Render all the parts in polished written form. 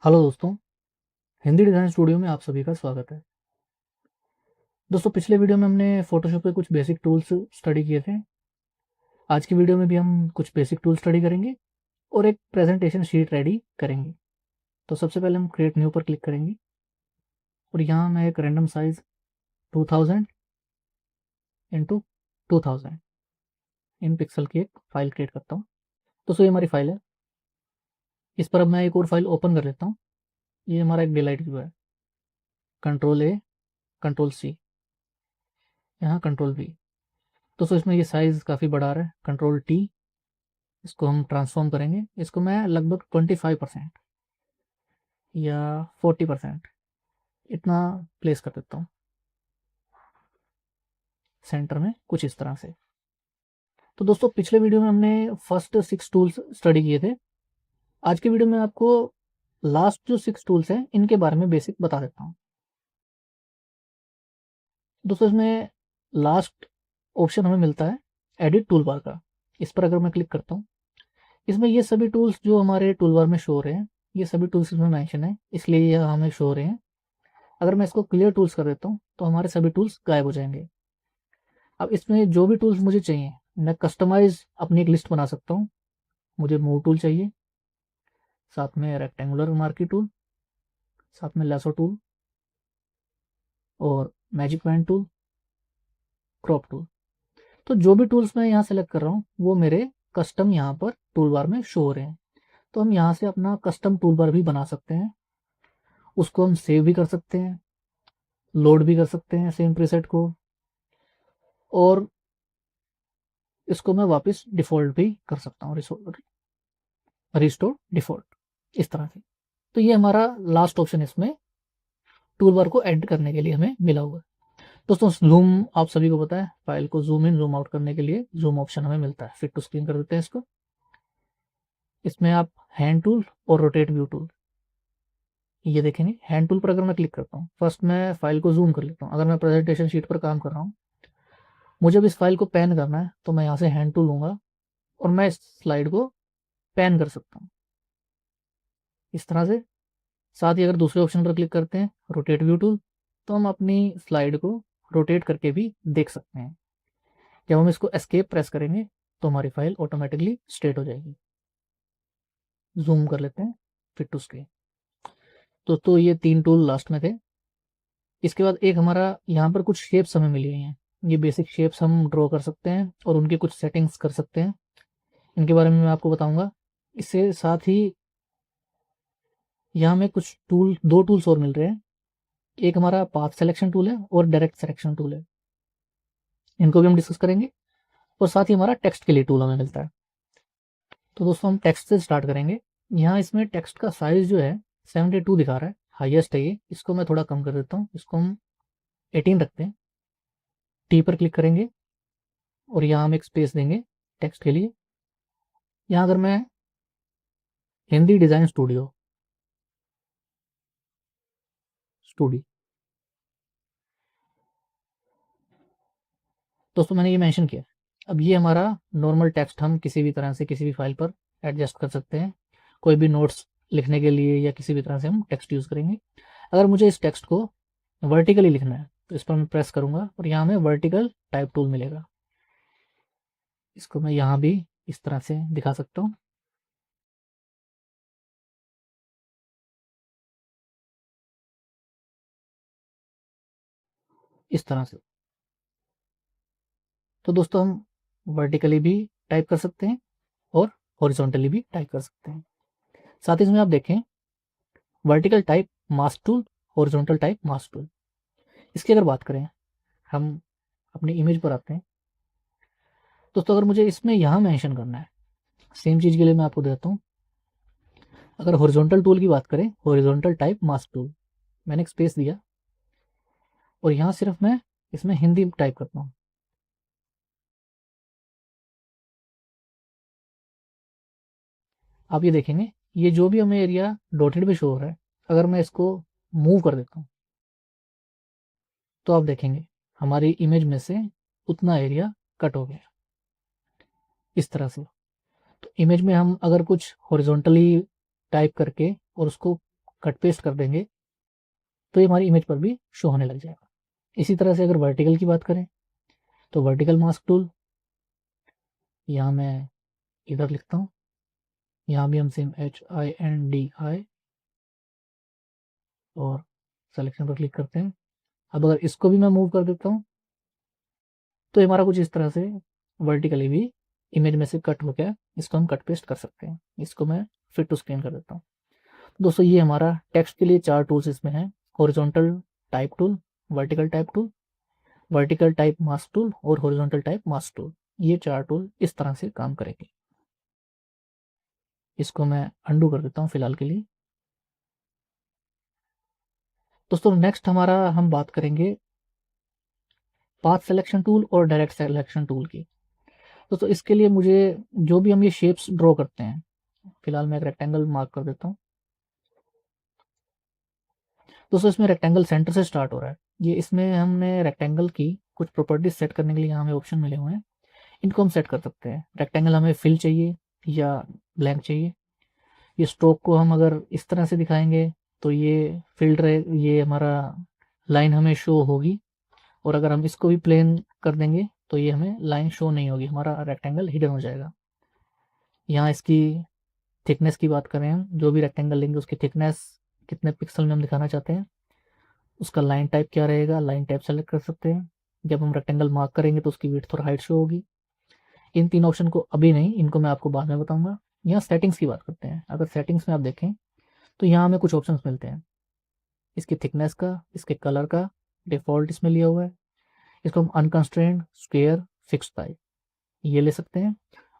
Hello दोस्तों, Hindi design studio में आप सभी का स्वागत है। दोस्तों, पिछले वीडियो में हमने फ़ोटोशॉप के कुछ बेसिक टूल्स स्टडी किए थे। आज की वीडियो में भी हम कुछ बेसिक टूल स्टडी करेंगे और एक प्रेजेंटेशन शीट रेडी करेंगे। तो सबसे पहले हम क्रिएट न्यू पर क्लिक करेंगे और यहाँ मैं एक रैंडम साइज़ 2000 इंटू 2000 इन पिक्सल की एक फ़ाइल क्रिएट करता हूँ। दोस्तों, ये हमारी फ़ाइल है। इस पर अब मैं एक और फाइल ओपन कर लेता हूँ। ये हमारा एक डिलाइट व्यू है। कंट्रोल ए, कंट्रोल सी, यहाँ कंट्रोल वी। दोस्तों, इसमें ये साइज़ काफ़ी बड़ा आ रहा है। कंट्रोल टी, इसको हम ट्रांसफॉर्म करेंगे। इसको मैं लगभग 25% या 40% इतना प्लेस कर देता हूँ सेंटर में, कुछ इस तरह से। तो दोस्तों, पिछले वीडियो में हमने फर्स्ट 6 टूल्स स्टडी किए थे। आज के वीडियो में आपको लास्ट जो 6 टूल्स हैं इनके बारे में बेसिक बता देता हूँ। दोस्तों, इसमें लास्ट ऑप्शन हमें मिलता है एडिट टूल बार का। इस पर अगर मैं क्लिक करता हूँ, इसमें ये सभी टूल्स जो हमारे टूल बार में शो हो रहे हैं, ये सभी टूल्स इसमें मेंशन है, इसलिए ये हमें शो हो रहे हैं। अगर मैं इसको क्लियर टूल्स कर देता हूँ तो हमारे सभी टूल्स गायब हो जाएंगे। अब इसमें जो भी टूल्स मुझे चाहिए, मैं कस्टमाइज अपनी एक लिस्ट बना सकता हूँ। मुझे मूव टूल चाहिए, साथ में रेक्टेंगुलर मार्की टूल, साथ में लेसो टूल और magic point tool, crop tool. तो जो भी टूल्स मैं यहाँ सेलेक्ट कर रहा हूँ वो मेरे कस्टम यहाँ पर टूल बार में शो हो रहे हैं। तो हम यहाँ से अपना कस्टम टूल बार भी बना सकते हैं। उसको हम सेव भी कर सकते हैं, लोड भी कर सकते हैं सेम प्रीसेट को, और इसको मैं वापस डिफ़ॉल्ट भी कर सकता हूँ, रिस्टोर डिफ़ॉल्ट, इस तरह से। तो ये हमारा लास्ट ऑप्शन इसमें टूल बार को एड करने के लिए हमें मिला हुआ है। दोस्तों, जूम आप सभी को पता है, फाइल को जूम इन जूम आउट करने के लिए जूम ऑप्शन हमें मिलता है। फिट टू स्क्रीन कर देते हैं इसको। इसमें आप हैंड टूल और रोटेट व्यू टूल, ये देखेंगे। हैंड टूल पर अगर मैं क्लिक करता हूँ, फर्स्ट मैं फाइल को जूम कर लेता हूँ। अगर मैं प्रेजेंटेशन शीट पर काम कर रहा हूँ, मुझे अब इस फाइल को पैन करना है, तो मैं यहाँ से हैंड टूल लूँगा और मैं इस स्लाइड को पैन कर सकता हूँ इस तरह से। साथ ही अगर दूसरे ऑप्शन पर क्लिक करते हैं, रोटेट व्यू टूल, तो हम अपनी स्लाइड को रोटेट करके भी देख सकते हैं। जब हम इसको एस्केप प्रेस करेंगे तो हमारी फाइल ऑटोमेटिकली स्ट्रेट हो जाएगी। जूम कर लेते हैं, फिट टू स्क्रीन। तो ये 3 टूल लास्ट में थे। इसके बाद एक हमारा यहाँ पर कुछ शेप्स हमें मिली हुई हैं। ये बेसिक शेप्स हम ड्रॉ कर सकते हैं और उनकी कुछ सेटिंग्स कर सकते हैं। इनके बारे में मैं आपको बताऊंगा। इससे साथ ही यहाँ में कुछ टूल, 2 टूल्स और मिल रहे हैं। एक हमारा पाथ सिलेक्शन टूल है और डायरेक्ट सिलेक्शन टूल है। इनको भी हम डिस्कस करेंगे। और साथ ही हमारा टेक्स्ट के लिए टूल हमें मिलता है। तो दोस्तों, हम टेक्स्ट से स्टार्ट करेंगे। यहाँ इसमें टेक्स्ट का साइज जो है 72 दिखा रहा है, हाईएस्ट है ये। इसको मैं थोड़ा कम कर देता हूँ, इसको हम 18 रखते हैं। टी पर क्लिक करेंगे और यहाँ हम एक स्पेस देंगे टेक्स्ट के लिए। यहाँ अगर मैं हिंदी डिज़ाइन स्टूडियो स्टूडी, दोस्तों मैंने ये मेंशन किया। अब ये हमारा नॉर्मल टेक्स्ट हम किसी भी तरह से किसी भी फाइल पर एडजस्ट कर सकते हैं। कोई भी नोट्स लिखने के लिए या किसी भी तरह से हम टेक्स्ट यूज़ करेंगे। अगर मुझे इस टेक्स्ट को वर्टिकली लिखना है तो इस पर मैं प्रेस करूंगा और यहाँ में वर्टिकल टाइप टूल मिलेगा। इसको मैं यहाँ भी इस तरह से दिखा सकता हूँ। इस तरह से। तो दोस्तों, हम वर्टिकली भी टाइप कर सकते हैं और हॉरिजॉन्टली भी टाइप कर सकते हैं। साथ ही इसमें आप देखें, vertical type mask tool, horizontal type mask tool. इसकी अगर बात करें, हम अपनी इमेज पर आते हैं। दोस्तों, अगर मुझे इसमें यहाँ मेंशन करना है, सेम चीज़ के लिए मैं आपको देता हूँ। अगर हॉरिजॉन्टल टूल की बात करें, हॉरिजॉन्टल टाइप मास्क टूल, मैंने एक स्पेस दिया और यहाँ सिर्फ मैं इसमें हिंदी टाइप करता हूँ। आप ये देखेंगे, ये जो भी हमें एरिया डॉटेड में शो हो रहा है, अगर मैं इसको मूव कर देता हूँ तो आप देखेंगे हमारी इमेज में से उतना एरिया कट हो गया इस तरह से। तो इमेज में हम अगर कुछ हॉरिजॉन्टली टाइप करके और उसको कट पेस्ट कर देंगे तो ये हमारी इमेज पर भी शो होने लग जाएगा। इसी तरह से अगर वर्टिकल की बात करें तो वर्टिकल मास्क टूल, यहाँ मैं इधर लिखता हूँ, यहाँ भी हम सेम HINDI और सिलेक्शन पर क्लिक करते हैं। अब अगर इसको भी मैं मूव कर देता हूँ तो हमारा कुछ इस तरह से वर्टिकली भी इमेज में से कट हो गया। इसको हम कट पेस्ट कर सकते हैं। इसको मैं फिट टू स्क्रीन कर देता हूँ। दोस्तों ये हमारा टेक्स्ट के लिए 4 टूल्स इसमें हैं, horizontal type tool, vertical type tool, vertical type mask tool और हॉरिजॉन्टल टाइप मास्क टूल। ये 4 टूल इस तरह से काम करेंगे। इसको मैं अंडू कर देता हूँ फिलहाल के लिए। दोस्तों नेक्स्ट हमारा हम बात करेंगे पाथ सिलेक्शन टूल और डायरेक्ट सिलेक्शन टूल की। दोस्तों इसके लिए मुझे जो भी हम ये शेप्स ड्रॉ करते हैं, फिलहाल मैं एक रेक्टेंगल मार्क कर देता हूँ। दोस्तों इसमें रेक्टेंगल सेंटर से स्टार्ट हो रहा है। ये इसमें हमने रेक्टेंगल की कुछ प्रॉपर्टीज सेट करने के लिए यहाँ हमें ऑप्शन मिले हुए हैं। इनको हम सेट कर सकते हैं। रेक्टेंगल हमें फिल चाहिए या ब्लैंक चाहिए। ये स्ट्रोक को हम अगर इस तरह से दिखाएंगे तो ये फिल्ड रहे, ये हमारा लाइन हमें शो होगी, और अगर हम इसको भी प्लेन कर देंगे तो ये हमें लाइन शो नहीं होगी, हमारा रेक्टेंगल हिडन हो जाएगा। यहाँ इसकी थिकनेस की बात करें, हम जो भी रेक्टेंगल लेंगे उसकी थिकनेस कितने पिक्सल में हम दिखाना चाहते हैं, उसका लाइन टाइप क्या रहेगा, लाइन टाइप सेलेक्ट कर सकते हैं। जब हम रेक्टेंगल मार्क करेंगे तो उसकी विड्थ और हाइट शो होगी। इन 3 ऑप्शन को अभी नहीं, इनको मैं आपको बाद में बताऊंगा। यहाँ सेटिंग्स की बात करते हैं। अगर सेटिंग्स में आप देखें तो यहाँ हमें कुछ ऑप्शंस मिलते हैं। इसकी थिकनेस का, इसके कलर का डिफॉल्ट इसमें लिया हुआ है। इसको हम अनकंस्ट्रेंड, स्क्वायर, फिक्स्ड टाइप ये ले सकते हैं।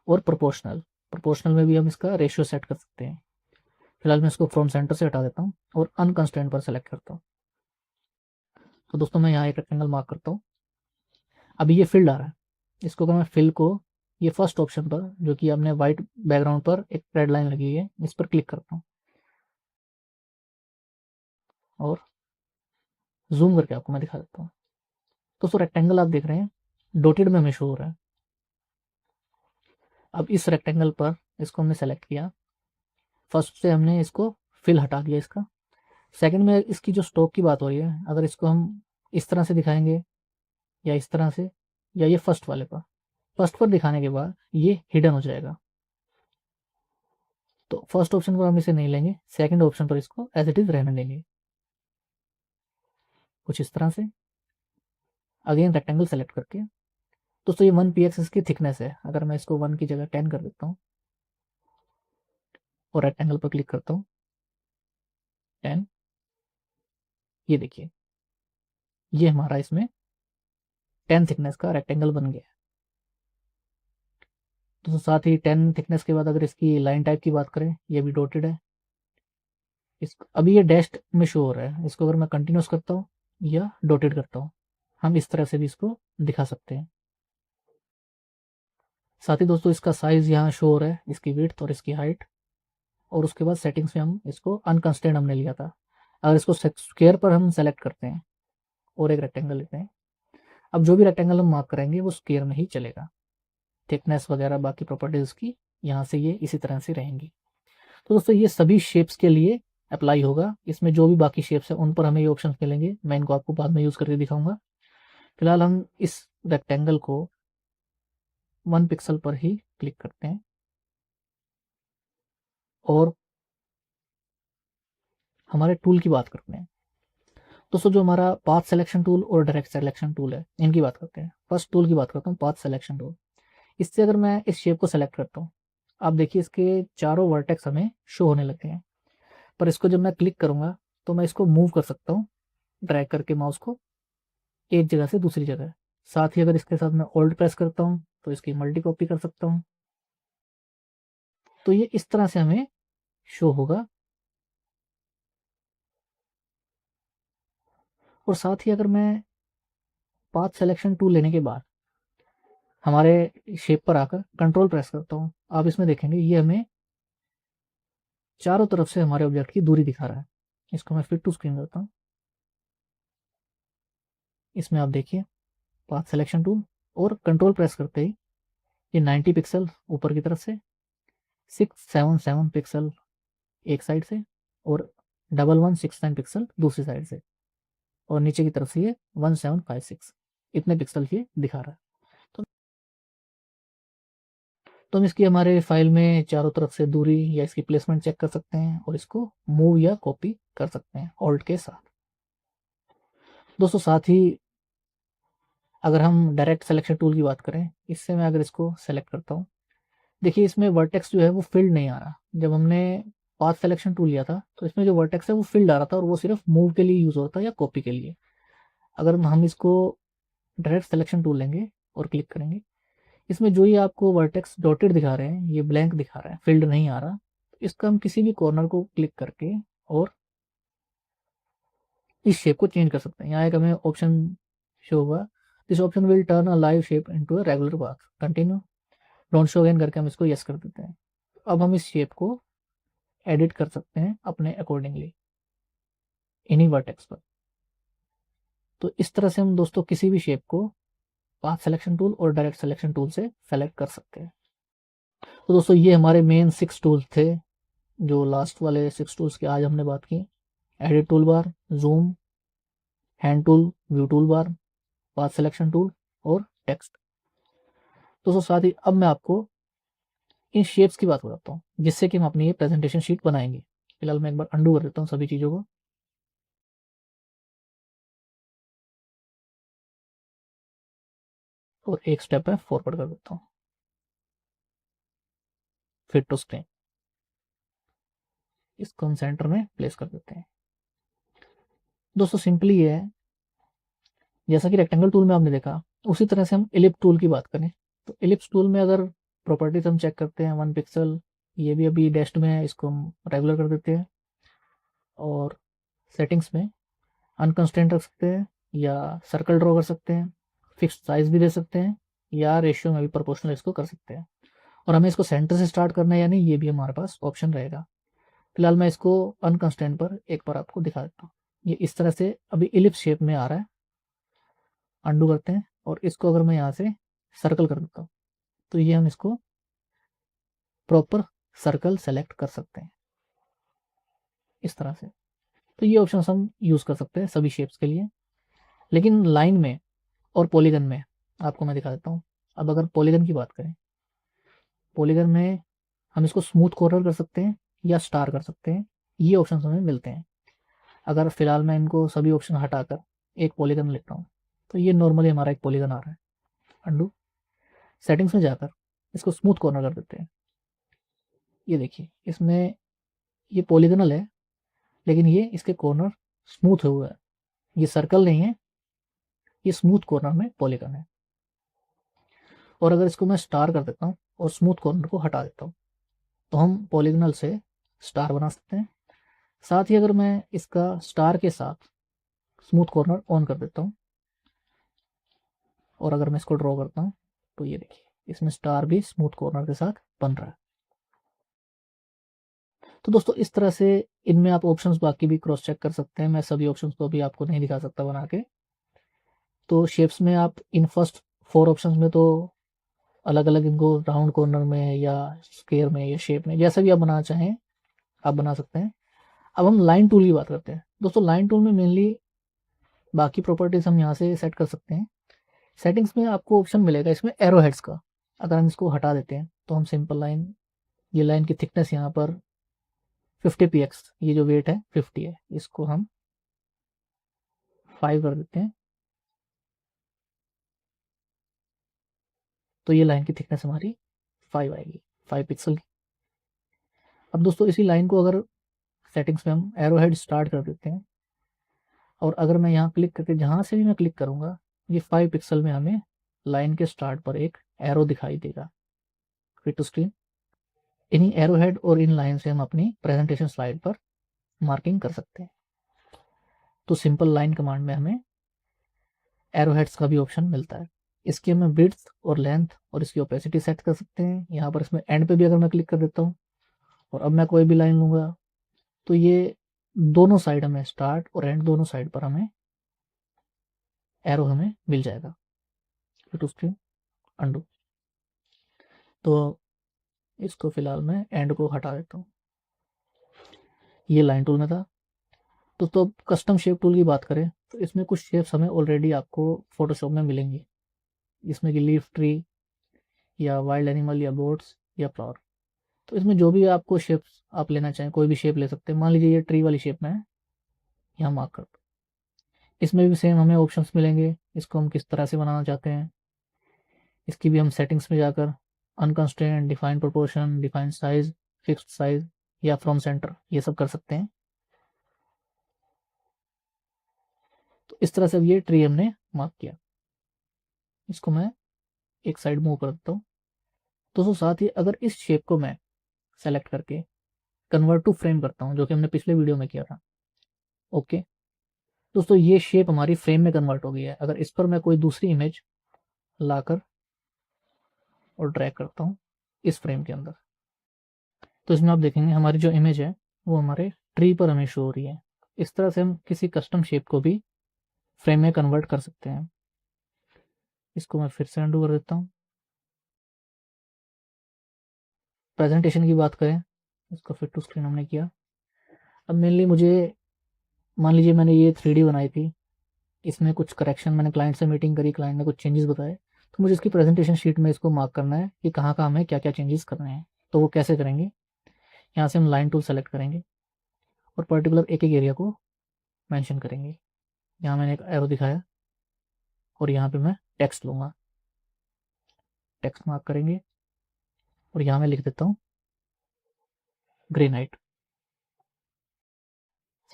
और प्रोपोर्शनल, प्रोपोर्शनल में भी हम इसका रेशियो सेट कर सकते हैं। फिलहाल मैं इसको फ्रॉम सेंटर से हटा देता हूँ और अनकंस्ट्रेंड पर सेलेक्ट करता हूँ। तो दोस्तों मैं यहाँ एक रेक्टेंगल मार्क करता हूँ। अभी ये फिल्ड आ रहा है। इसको अगर मैं फिल को ये फर्स्ट ऑप्शन पर, जो कि आपने व्हाइट बैकग्राउंड पर एक रेड लाइन लगी हुई है, इस पर क्लिक करता हूँ और जूम करके आपको मैं दिखा देता हूँ। दोस्तों रेक्टेंगल आप देख रहे हैं डॉटेड में हमें शो हो रहा है। अब इस रेक्टेंगल पर इसको हमने सेलेक्ट किया, फर्स्ट से हमने इसको फिल हटा दिया इसका। सेकंड में इसकी जो स्ट्रोक की बात हो रही है, अगर इसको हम इस तरह से दिखाएंगे या इस तरह से, या ये फर्स्ट वाले पर, फर्स्ट पर दिखाने के बाद ये हिडन हो जाएगा। तो फर्स्ट ऑप्शन पर हम इसे नहीं लेंगे, सेकंड ऑप्शन पर इसको एज इट इज रहने देंगे, कुछ इस तरह से। अगेन रेक्टेंगल सेलेक्ट करके, दोस्तों ये 1 px इसकी थिकनेस है। अगर मैं इसको 1 की जगह 10 कर देता हूँ और रेक्टेंगल पर क्लिक करता हूँ 10, ये देखिए ये हमारा इसमें 10 थिकनेस का रेक्टेंगल बन गया। तो साथ ही 10 थिकनेस के बाद अगर इसकी लाइन टाइप की बात करें, ये भी डॉटेड है। इस अभी ये डैश्ड में शो हो रहा है। इसको अगर मैं कंटिन्यूस करता हूँ या डॉटेड करता हूँ, हम इस तरह से भी इसको दिखा सकते हैं। साथ ही दोस्तों इसका साइज यहाँ शो हो रहा है, इसकी विड्थ और इसकी हाइट। और उसके बाद सेटिंग्स में हम इसको अनकंस्ट्रेंड हमने लिया था। अगर इसको स्क्वायर पर हम सेलेक्ट करते हैं और एक रेक्टेंगल लेते हैं, अब जो भी रेक्टेंगल हम मार्क करेंगे वो स्क्वायर में ही चलेगा। थिकनेस वगैरह बाकी प्रॉपर्टीज की यहाँ से ये इसी तरह से रहेंगी। तो दोस्तों ये सभी शेप्स के लिए अप्लाई होगा। इसमें जो भी बाकी शेप्स हैं उन पर हमें ये ऑप्शन मिलेंगे। मैं इनको आपको बाद में यूज करके दिखाऊंगा। फिलहाल हम इस रेक्टेंगल को 1 पिक्सल पर ही क्लिक करते हैं और हमारे टूल की बात करते हैं। दोस्तों जो हमारा पाथ सिलेक्शन टूल और डायरेक्ट सिलेक्शन टूल है, इनकी बात करते हैं। फर्स्ट टूल की बात करता हूँ, पाथ सिलेक्शन टूल। इससे अगर मैं इस शेप को सेलेक्ट करता हूँ, आप देखिए इसके चारों वर्टेक्स हमें शो होने लगे हैं। पर इसको जब मैं क्लिक करूंगा तो मैं इसको मूव कर सकता हूँ ड्रैग करके माउस को एक जगह से दूसरी जगह। साथ ही अगर इसके साथ मैं ऑल्ट प्रेस करता हूँ तो इसकी मल्टी कॉपी कर सकता हूँ। तो ये इस तरह से हमें शो होगा। और साथ ही अगर मैं पाथ सिलेक्शन टूल लेने के बाद हमारे शेप पर आकर कंट्रोल प्रेस करता हूँ, आप इसमें देखेंगे ये हमें चारों तरफ से हमारे ऑब्जेक्ट की दूरी दिखा रहा है। इसको मैं फिट टू स्क्रीन करता हूँ। इसमें आप देखिए पाथ सिलेक्शन टूल, और कंट्रोल प्रेस करते ही ये 90 पिक्सल ऊपर की तरफ से, 677 पिक्सल एक साइड से, और 1169 पिक्सल दूसरी साइड से, और नीचे की तरफ से ये 1756, इतने पिक्सल ये दिखा रहा है। तो हम इसकी हमारे फाइल में चारों तरफ से दूरी या इसकी प्लेसमेंट चेक कर सकते हैं, और इसको मूव या कॉपी कर सकते हैं ऑल्ट के साथ। दोस्तों साथ ही अगर हम डायरेक्ट सिलेक्शन टूल की बात करें, इससे मैं अगर इसको सेलेक्ट करता हूँ, देखिए इसमें वर्टेक्स जो है वो फिल्ड नहीं आ रहा। जब हमने पाथ सिलेक्शन टूल लिया था तो इसमें जो वर्टेक्स है वो फिल्ड आ रहा था, और वो सिर्फ मूव के लिए यूज होता है या कॉपी के लिए। अगर हम इसको डायरेक्ट सिलेक्शन टूल लेंगे और क्लिक करेंगे, इसमें जो ही आपको वर्टेक्स डॉटेड दिखा रहे हैं ये ब्लैंक दिखा रहा है, फील्ड नहीं आ रहा। इसका हम किसी भी कॉर्नर को क्लिक करके और इस शेप को चेंज कर सकते हैं। यहाँ एक हमें ऑप्शन शो होगा, this option will turn a live shape into a regular path, continue don't show again करके हम इसको यस कर देते हैं। अब हम इस शेप को एडिट कर सकते हैं अपने अकॉर्डिंगली इन्हीं वर्टेक्स पर। तो इस तरह से हम दोस्तों किसी भी शेप को पाथ सिलेक्शन टूल और डायरेक्ट सिलेक्शन टूल से सेलेक्ट कर सकते हैं। तो दोस्तों ये हमारे मेन 6 टूल्स थे, जो लास्ट वाले 6 टूल्स की आज हमने बात की। Edit tool bar, zoom, hand tool, view tool bar, path selection tool और टेक्स्ट। दोस्तों साथ ही अब मैं आपको इन शेप्स की बात बताता हूँ जिससे कि हम अपनी ये प्रेजेंटेशन शीट बनाएंगे। फिलहाल मैं एक बार अंडू कर देता हूँ सभी चीज़ों को। और एक स्टेप है फॉरवर्ड कर देता हूँ, फिट टू स्क्रीन, इसको हम सेंटर में प्लेस कर देते हैं। दोस्तों सिंपली ये है, जैसा कि रेक्टेंगल टूल में आपने देखा उसी तरह से हम इलिप्स टूल की बात करें तो इलिप्स टूल में अगर प्रॉपर्टीज हम चेक करते हैं 1 पिक्सल, ये भी अभी डेस्ट में है, इसको हम रेगुलर कर देते हैं। और सेटिंग्स में अनकंस्ट्रेंट रख सकते हैं या सर्कल ड्रॉ कर सकते हैं, फिक्स साइज भी दे सकते हैं या रेशियो में भी प्रोपोर्शनल इसको कर सकते हैं। और हमें इसको सेंटर से स्टार्ट करना है या नहीं ये भी हमारे पास ऑप्शन रहेगा। फिलहाल मैं इसको अनकंस्ट्रेंट पर एक बार आपको दिखा देता हूँ। ये इस तरह से अभी इलिप्स शेप में आ रहा है। अंडू करते हैं और इसको अगर मैं यहाँ से सर्कल कर देता हूँ तो ये हम इसको प्रॉपर सर्कल सेलेक्ट कर सकते हैं इस तरह से। तो ये ऑप्शन हम यूज़ कर सकते हैं सभी शेप्स के लिए। लेकिन लाइन में और पॉलीगन में आपको मैं दिखा देता हूँ। अब अगर पॉलीगन की बात करें, पॉलीगन में हम इसको स्मूथ कॉर्नर कर सकते हैं या स्टार कर सकते हैं, ये ऑप्शन हमें मिलते हैं। अगर फिलहाल मैं इनको सभी ऑप्शन हटाकर एक पॉलीगन लेता हूँ तो ये नॉर्मली हमारा एक पॉलीगन आ रहा है। अंडू, सेटिंग्स में जाकर इसको स्मूथ कॉर्नर कर देते हैं। ये देखिए इसमें ये पॉलीगनल है लेकिन ये इसके कॉर्नर स्मूथ हुआ है, ये सर्कल नहीं है, ये स्मूथ कॉर्नर में पॉलीगन है। और अगर इसको मैं स्टार कर देता हूँ और स्मूथ कॉर्नर को हटा देता हूँ तो हम पॉलीगनल से स्टार बना सकते हैं। साथ ही अगर मैं इसका स्टार के साथ स्मूथ कॉर्नर ऑन कर देता हूँ और अगर मैं इसको ड्रॉ करता हूँ तो ये देखिए इसमें स्टार भी स्मूथ कॉर्नर के साथ बन रहा है। तो दोस्तों इस तरह से इनमें आप ऑप्शंस बाकी भी क्रॉस चेक कर सकते हैं। मैं सभी ऑप्शंस को अभी आपको नहीं दिखा सकता बना के। तो शेप्स में आप इन फर्स्ट 4 ऑप्शंस में तो अलग अलग इनको राउंड कॉर्नर में या स्क्वायर में या शेप में जैसा भी आप बनाना चाहें आप बना सकते हैं। अब हम लाइन टूल की बात करते हैं। दोस्तों लाइन टूल में मेनली बाकी प्रॉपर्टीज हम यहाँ से सेट कर सकते हैं। सेटिंग्स में आपको ऑप्शन मिलेगा इसमें एरो हेड्स का। अगर हम इसको हटा देते हैं तो हम सिंपल लाइन, ये लाइन की थिकनेस यहाँ पर 50 px, ये जो वेट है 50 है, इसको हम 5 कर देते हैं तो ये लाइन की थिकनेस हमारी 5 आएगी, 5 पिक्सल की। अब दोस्तों इसी लाइन को अगर सेटिंग्स में हम एरो हेड स्टार्ट कर देते हैं और अगर मैं यहाँ क्लिक करके जहाँ से भी मैं क्लिक करूँगा ये 5 पिक्सल में हमें लाइन के स्टार्ट पर एक एरो दिखाई देगा, फिट टू स्क्रीन। इन्हीं एरो हेड और इन लाइन से हम अपनी प्रेजेंटेशन स्लाइड पर मार्किंग कर सकते हैं। तो सिंपल लाइन कमांड में हमें एरो हेड्स का भी ऑप्शन मिलता है। इसकी हमें विड्थ और लेंथ और इसकी ओपेसिटी सेट कर सकते हैं। यहाँ पर इसमें एंड पे भी अगर मैं क्लिक कर देता हूँ और अब मैं कोई भी लाइन लूँगा तो ये दोनों साइड हमें स्टार्ट और एंड दोनों साइड पर हमें एरो हमें मिल जाएगा। फिर उसके अंडू, तो इसको फिलहाल मैं एंड को हटा देता हूँ। ये लाइन टूल में था। तो कस्टम शेप टूल की बात करें तो इसमें कुछ शेप्स हमें ऑलरेडी आपको फोटोशॉप में मिलेंगी, जिसमें कि लीफ ट्री या वाइल्ड एनिमल या बोट्स या फ्लावर। तो इसमें जो भी आपको शेप्स आप लेना चाहें, कोई भी शेप ले सकते हैं। मान लीजिए ये ट्री वाली शेप में है, यहाँ मार्क कर दो। इसमें भी सेम हमें ऑप्शंस मिलेंगे, इसको हम किस तरह से बनाना चाहते हैं। इसकी भी हम सेटिंग्स में जाकर unconstrained, define proportion, define size, fixed size या फ्रॉम सेंटर, ये सब कर सकते हैं। तो इस तरह से अब ये ट्री हमने मार्क किया। इसको मैं एक साइड मूव कर देता हूँ दोस्तों। साथ ही अगर इस शेप को मैं सेलेक्ट करके कन्वर्ट टू फ्रेम करता हूँ, जो कि हमने पिछले वीडियो में किया था, ओके दोस्तों, ये शेप हमारी फ्रेम में कन्वर्ट हो गई है। अगर इस पर मैं कोई दूसरी इमेज लाकर और ड्रैग करता हूँ इस फ्रेम के अंदर, तो इसमें आप देखेंगे हमारी जो इमेज है वो हमारे ट्री पर हमें शो हो रही है। इस तरह से हम किसी कस्टम शेप को भी फ्रेम में कन्वर्ट कर सकते हैं। इसको मैं फिर से अंडू कर देता हूँ। प्रेजेंटेशन की बात करें, इसको फिर टू स्क्रीन हमने किया। अब मेनली मुझे, मान लीजिए मैंने ये 3D बनाई थी, इसमें कुछ करेक्शन, मैंने क्लाइंट से मीटिंग करी, क्लाइंट ने कुछ चेंजेस बताए, तो मुझे इसकी प्रेजेंटेशन शीट में इसको मार्क करना है कि कहाँ कहाँ हमें क्या क्या चेंजेस करने हैं। तो वो कैसे करेंगे, यहाँ से हम लाइन टूल सेलेक्ट करेंगे और पर्टिकुलर एक एक एरिया को मेंशन करेंगे। यहाँ मैंने एक एरो दिखाया और यहाँ पे मैं टेक्स्ट लूँगा, टेक्स्ट मार्क करेंगे और यहाँ मैं लिख देता हूँ ग्रेनाइट।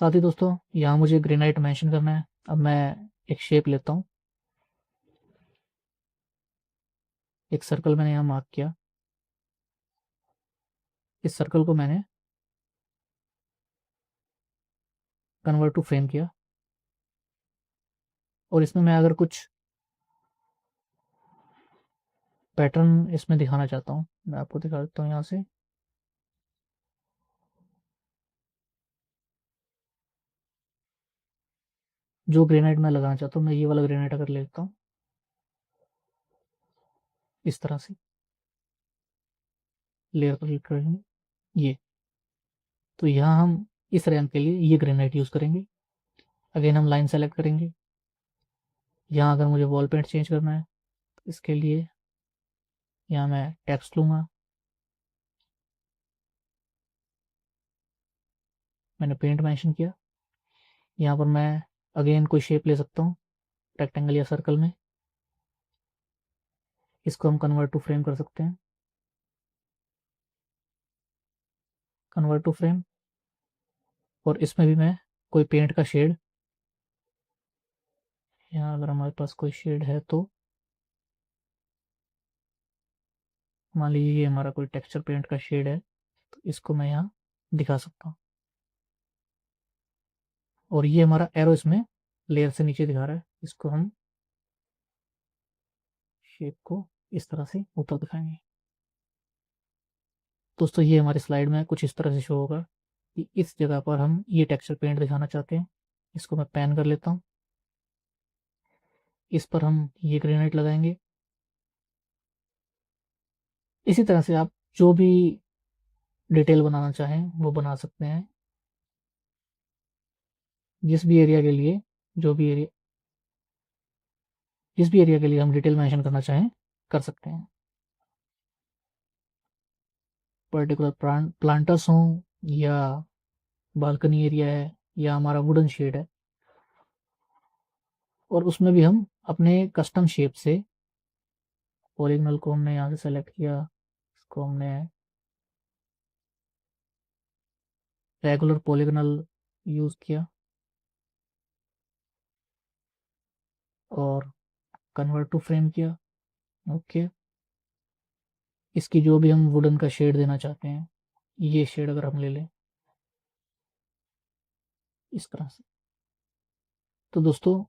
साथ ही दोस्तों यहाँ मुझे ग्रेनाइट मेंशन करना है। अब मैं एक शेप लेता हूँ, एक सर्कल मैंने यहाँ मार्क किया। इस सर्कल को मैंने कन्वर्ट टू फ्रेम किया और इसमें मैं अगर कुछ पैटर्न इसमें दिखाना चाहता हूँ, मैं आपको दिखा देता हूँ यहाँ से। जो ग्रेनाइट मैं लगाना चाहता हूँ, मैं ये वाला ग्रेनाइट अगर लेता हूँ इस तरह से, लेयर पर क्लिक करेंगे ये, तो यहाँ हम इस रैंप के लिए ये ग्रेनाइट यूज़ करेंगे। अगेन हम लाइन सेलेक्ट करेंगे। यहाँ अगर मुझे वॉल पेंट चेंज करना है तो इसके लिए यहाँ मैं टेक्स्ट लूँगा, मैंने पेंट मेंशन किया। यहाँ पर मैं अगेन कोई शेप ले सकता हूँ, रेक्टेंगल या सर्कल में। इसको हम कन्वर्ट टू फ्रेम कर सकते हैं, कन्वर्ट टू फ्रेम। और इसमें भी मैं कोई पेंट का शेड, यहाँ अगर हमारे पास कोई शेड है तो मान लीजिए ये हमारा कोई टेक्सचर पेंट का शेड है, तो इसको मैं यहाँ दिखा सकता हूँ। और ये हमारा एरो इसमें लेयर से नीचे दिखा रहा है, इसको हम शेप को इस तरह से ऊपर दिखाएंगे। दोस्तों ये हमारी स्लाइड में कुछ इस तरह से शो होगा कि इस जगह पर हम ये टेक्सचर पेंट दिखाना चाहते हैं। इसको मैं पैन कर लेता हूँ, इस पर हम ये ग्रेनाइट लगाएंगे। इसी तरह से आप जो भी डिटेल बनाना चाहें वो बना सकते हैं, जिस भी एरिया के लिए, जो भी एरिया, जिस भी एरिया के लिए हम डिटेल मेंशन करना चाहें कर सकते हैं। पर्टिकुलर प्लांटर्स हों या बालकनी एरिया है या हमारा वुडन शेड है, और उसमें भी हम अपने कस्टम शेप से, पॉलीगनल को हमने यहाँ से सेलेक्ट किया, इसको हमने रेगुलर पॉलीगनल यूज़ किया और कन्वर्ट टू फ्रेम किया। ओके, इसकी जो भी हम वुडन का शेड देना चाहते हैं, ये शेड अगर हम ले लें इस तरह से, तो दोस्तों,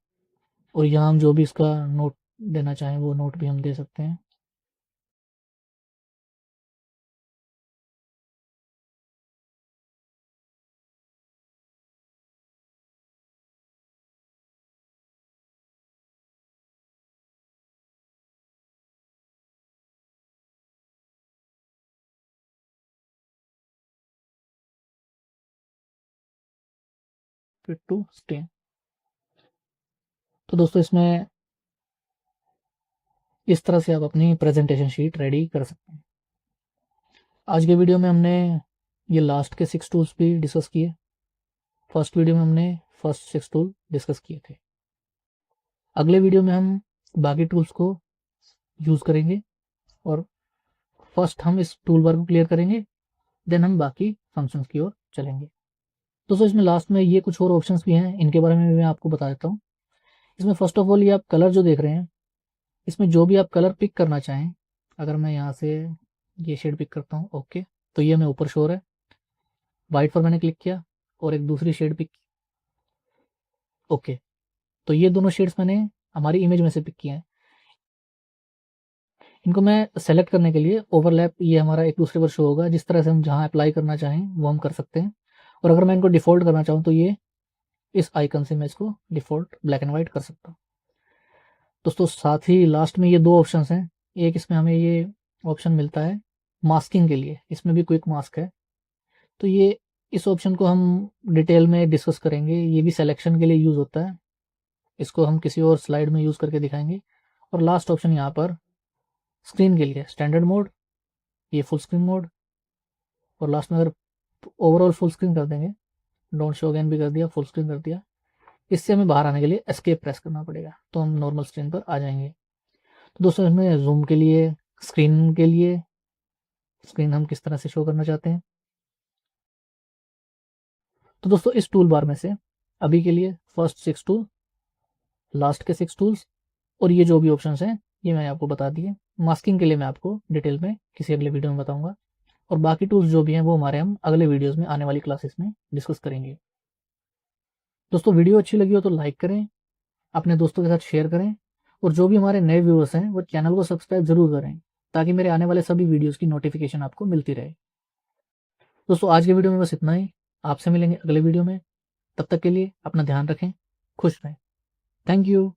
और यहाँ हम जो भी इसका नोट देना चाहें वो नोट भी हम दे सकते हैं। Fit to stain. तो दोस्तों इसमें इस तरह से आप अपनी प्रेजेंटेशन शीट रेडी कर सकते हैं। आज के वीडियो में हमने ये लास्ट के 6 टूल्स भी डिस्कस किए। फर्स्ट वीडियो में हमने फर्स्ट 6 टूल डिस्कस किए थे। अगले वीडियो में हम बाकी टूल्स को यूज़ करेंगे और फर्स्ट हम इस टूल बार को क्लियर करेंगे, देन हम बाकी फंक्शंस की ओर चलेंगे। दोस्तों इसमें लास्ट में ये कुछ और ऑप्शंस भी हैं, इनके बारे में मैं आपको बता देता हूँ। इसमें फर्स्ट ऑफ ऑल ये आप कलर जो देख रहे हैं, इसमें जो भी आप कलर पिक करना चाहें, अगर मैं यहाँ से ये शेड पिक करता हूँ, ओके, तो ये हमें ऊपर शो है। वाइट पर मैंने क्लिक किया और एक दूसरी शेड पिक, ओके, तो ये दोनों शेड्स मैंने हमारी इमेज में से पिक किए हैं। इनको मैं सेलेक्ट करने के लिए ओवरलैप ये हमारा एक दूसरे पर शो होगा, जिस तरह से हम जहाँ अप्लाई करना चाहें वो हम कर सकते हैं। और अगर मैं इनको डिफ़ॉल्ट करना चाहूँ तो ये इस आइकन से मैं इसको डिफ़ॉल्ट ब्लैक एंड वाइट कर सकता हूँ। दोस्तों साथ ही लास्ट में ये दो ऑप्शन हैं। एक इसमें हमें ये ऑप्शन मिलता है मास्किंग के लिए, इसमें भी क्विक मास्क है। तो ये इस ऑप्शन को हम डिटेल में डिस्कस करेंगे, ये भी सिलेक्शन के लिए यूज़ होता है। इसको हम किसी और स्लाइड में यूज़ करके दिखाएंगे। और लास्ट ऑप्शन यहाँ पर स्क्रीन के लिए स्टैंडर्ड मोड, ये फुल स्क्रीन मोड, और लास्ट में अगर ओवरऑल फुल स्क्रीन कर देंगे, डोंट शो अगेन भी कर दिया, फुल स्क्रीन कर दिया, इससे हमें बाहर आने के लिए एस्केप प्रेस करना पड़ेगा, तो हम नॉर्मल स्क्रीन पर आ जाएंगे। तो दोस्तों इसमें जूम के लिए, स्क्रीन के लिए, स्क्रीन हम किस तरह से शो करना चाहते हैं। तो दोस्तों इस टूल बार में से अभी के लिए फर्स्ट 6 टूल, लास्ट के 6 टूल्स और ये जो भी ऑप्शंस हैं ये मैंने आपको बता दिए। मास्किंग के लिए मैं आपको डिटेल में किसी अगले वीडियो में बताऊंगा, और बाकी टूल्स जो भी हैं वो हमारे हम अगले वीडियोस में आने वाली क्लासेस में डिस्कस करेंगे। दोस्तों वीडियो अच्छी लगी हो तो लाइक करें, अपने दोस्तों के साथ शेयर करें, और जो भी हमारे नए व्यूअर्स हैं वो चैनल को सब्सक्राइब जरूर करें, ताकि मेरे आने वाले सभी वीडियोस की नोटिफिकेशन आपको मिलती रहे। दोस्तों आज के वीडियो में बस इतना ही, आपसे मिलेंगे अगले वीडियो में। तब तक के लिए अपना ध्यान रखें, खुश रहें। Thank you.